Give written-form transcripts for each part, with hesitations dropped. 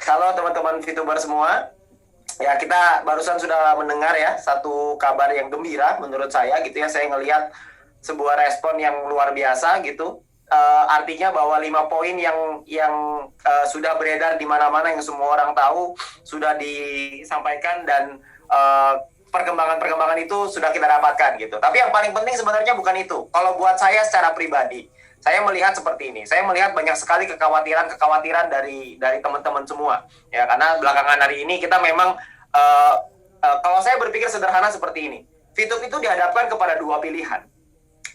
Halo teman-teman VTuber semua. Ya, kita barusan sudah mendengar ya satu kabar yang gembira menurut saya gitu ya. Saya ngelihat sebuah respon yang luar biasa gitu. Artinya bahwa 5 poin yang sudah beredar di mana-mana, yang semua orang tahu, sudah disampaikan, dan perkembangan-perkembangan itu sudah kita dapatkan gitu. Tapi yang paling penting sebenarnya bukan itu. Kalau buat saya secara pribadi, saya melihat seperti ini. Saya melihat banyak sekali kekhawatiran dari teman-teman semua. Ya, karena belakangan hari ini kita memang kalau saya berpikir sederhana seperti ini. VTube itu dihadapkan kepada dua pilihan.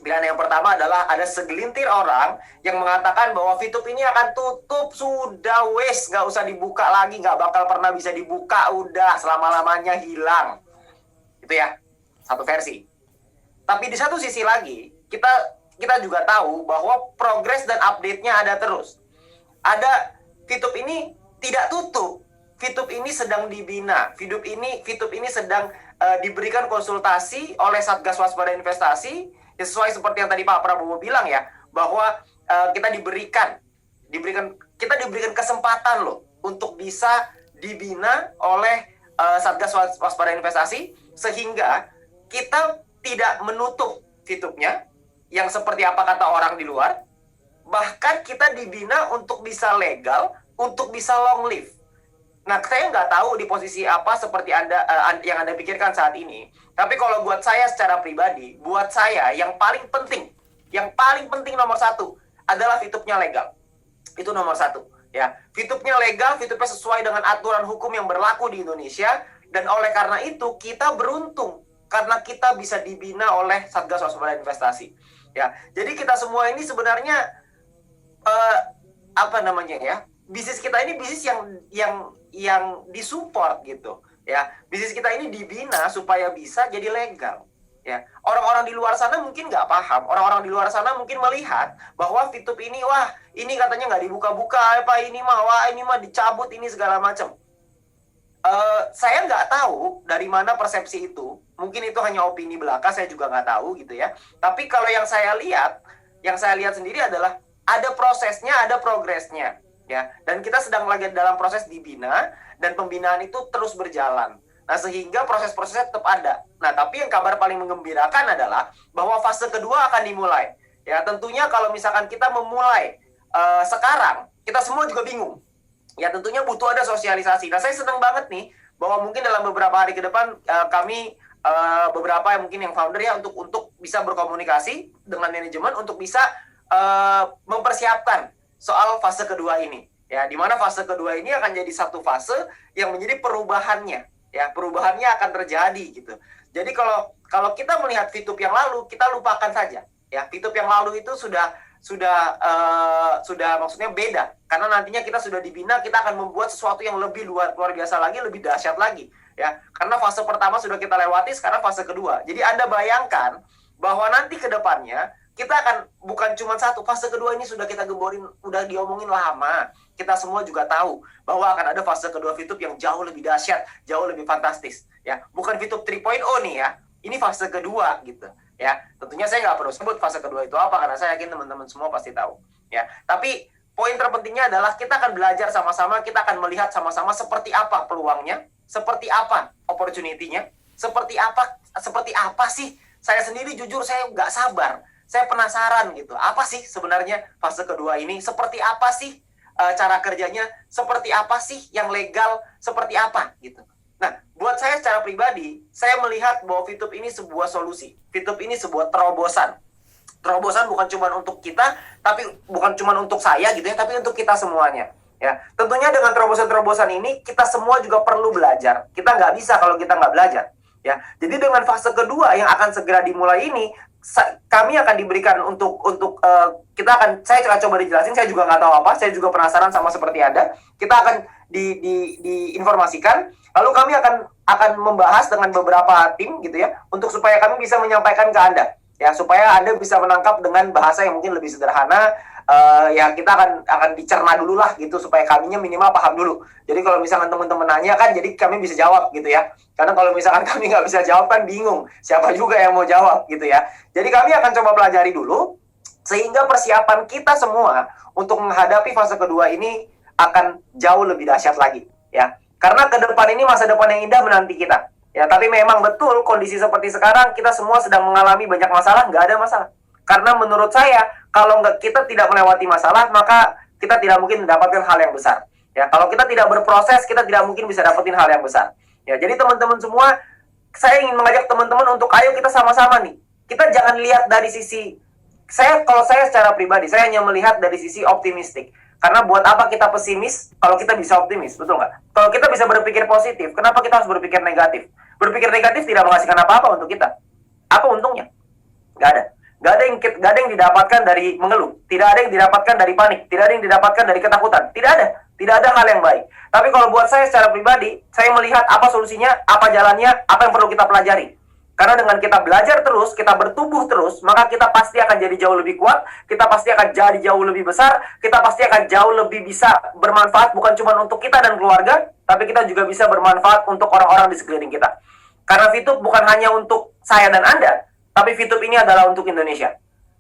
Pilihan yang pertama adalah ada segelintir orang yang mengatakan bahwa VTube ini akan tutup, sudah wes, nggak usah dibuka lagi, nggak bakal pernah bisa dibuka, udah selama-lamanya hilang. Itu ya, satu versi. Tapi di satu sisi lagi, kita juga tahu bahwa progres dan update-nya ada terus. Ada VTube ini tidak tutup. VTube ini sedang dibina. VTube ini sedang diberikan konsultasi oleh Satgas Waspada Investasi, sesuai seperti yang tadi Pak Prabowo bilang ya, bahwa kita diberikan kesempatan loh untuk bisa dibina oleh Satgas Waspada Investasi, sehingga kita tidak menutup VTube-nya yang seperti apa kata orang di luar. Bahkan kita dibina untuk bisa legal, untuk bisa long live. Nah, saya nggak tahu di posisi apa seperti yang Anda pikirkan saat ini. Tapi kalau buat saya secara pribadi, buat saya yang paling penting nomor satu adalah VTube-nya legal. Itu nomor satu. Ya, VTube-nya legal, VTube-nya sesuai dengan aturan hukum yang berlaku di Indonesia. Dan oleh karena itu, kita beruntung karena kita bisa dibina oleh Satgas Waspada Investasi. Ya, jadi kita semua ini sebenarnya bisnis kita ini bisnis yang disupport gitu. Ya, bisnis kita ini dibina supaya bisa jadi legal. Ya, orang-orang di luar sana mungkin nggak paham. Orang-orang di luar sana mungkin melihat bahwa VTube ini, wah, ini katanya nggak dibuka-buka, ini mah dicabut, ini segala macam. Saya nggak tahu dari mana persepsi itu. Mungkin itu hanya opini belaka, saya juga nggak tahu gitu ya. Tapi kalau yang saya lihat sendiri adalah ada prosesnya, ada progresnya, ya. Dan kita sedang lagi dalam proses dibina, dan pembinaan itu terus berjalan. Nah, sehingga proses-prosesnya tetap ada. Nah, tapi yang kabar paling menggembirakan adalah bahwa fase kedua akan dimulai. Ya, tentunya kalau misalkan kita memulai sekarang, kita semua juga bingung. Ya, tentunya butuh ada sosialisasi. Nah, saya senang banget nih bahwa mungkin dalam beberapa hari ke depan kami beberapa mungkin yang founder ya untuk bisa berkomunikasi dengan manajemen untuk bisa mempersiapkan soal fase kedua ini. Ya, di mana fase kedua ini akan jadi satu fase yang menjadi perubahannya. Ya, perubahannya akan terjadi gitu. Jadi kalau kita melihat VTube yang lalu, kita lupakan saja. Ya, VTube yang lalu itu sudah maksudnya beda, karena nantinya kita sudah dibina, kita akan membuat sesuatu yang lebih luar biasa lagi, lebih dahsyat lagi ya, karena fase pertama sudah kita lewati, sekarang fase kedua. Jadi Anda bayangkan bahwa nanti ke depannya kita akan bukan cuma satu, fase kedua ini sudah kita gemborin, udah diomongin lama, kita semua juga tahu bahwa akan ada fase kedua VTube yang jauh lebih dahsyat, jauh lebih fantastis ya, bukan VTube 3.0 nih ya, ini fase kedua gitu. Ya, tentunya saya nggak perlu sebut fase kedua itu apa, karena saya yakin teman-teman semua pasti tahu. Ya, tapi poin terpentingnya adalah kita akan belajar sama-sama, kita akan melihat sama-sama seperti apa peluangnya, seperti apa opportunity-nya, seperti apa sih. Saya sendiri jujur saya nggak sabar, saya penasaran gitu. Apa sih sebenarnya fase kedua ini? Seperti apa sih cara kerjanya? Seperti apa sih yang legal? Seperti apa gitu. Nah, buat saya secara pribadi, saya melihat bahwa VTube ini sebuah solusi. VTube ini sebuah terobosan. Terobosan bukan cuma untuk kita, tapi bukan cuma untuk saya gitu ya, tapi untuk kita semuanya. Ya, tentunya dengan terobosan-terobosan ini, kita semua juga perlu belajar. Kita nggak bisa kalau kita nggak belajar. Ya, jadi dengan fase kedua yang akan segera dimulai ini, kami akan diberikan saya akan coba dijelasin, saya juga nggak tahu apa, saya juga penasaran sama seperti Anda. Kita akan diinformasikan, lalu kami akan membahas dengan beberapa tim gitu ya, untuk supaya kami bisa menyampaikan ke Anda, ya, supaya Anda bisa menangkap dengan bahasa yang mungkin lebih sederhana. Ya, kita akan dicerna dulu lah gitu, supaya kaminya minimal paham dulu. Jadi kalau misalkan teman-teman nanya kan, jadi kami bisa jawab gitu ya. Karena kalau misalkan kami nggak bisa jawab kan bingung, siapa juga yang mau jawab gitu ya. Jadi kami akan coba pelajari dulu, sehingga persiapan kita semua untuk menghadapi fase kedua ini akan jauh lebih dahsyat lagi, ya. Karena ke depan ini masa depan yang indah menanti kita. Ya, tapi memang betul kondisi seperti sekarang kita semua sedang mengalami banyak masalah, nggak ada masalah. Karena menurut saya, kalau kita tidak melewati masalah, maka kita tidak mungkin mendapatkan hal yang besar. Ya, kalau kita tidak berproses, kita tidak mungkin bisa dapetin hal yang besar. Ya, jadi teman-teman semua, saya ingin mengajak teman-teman untuk ayo kita sama-sama nih. Kita jangan lihat dari sisi kalau saya secara pribadi, saya hanya melihat dari sisi optimistik. Karena buat apa kita pesimis kalau kita bisa optimis, betul nggak? Kalau kita bisa berpikir positif, kenapa kita harus berpikir negatif? Berpikir negatif tidak menghasilkan apa-apa untuk kita. Apa untungnya? Nggak ada. Nggak ada yang didapatkan dari mengeluh. Tidak ada yang didapatkan dari panik. Tidak ada yang didapatkan dari ketakutan. Tidak ada. Tidak ada hal yang baik. Tapi kalau buat saya secara pribadi, saya melihat apa solusinya, apa jalannya, apa yang perlu kita pelajari. Karena dengan kita belajar terus, kita bertumbuh terus, maka kita pasti akan jadi jauh lebih kuat, kita pasti akan jadi jauh lebih besar, kita pasti akan jauh lebih bisa bermanfaat bukan cuma untuk kita dan keluarga, tapi kita juga bisa bermanfaat untuk orang-orang di sekeliling kita. Karena VTube bukan hanya untuk saya dan Anda, tapi VTube ini adalah untuk Indonesia.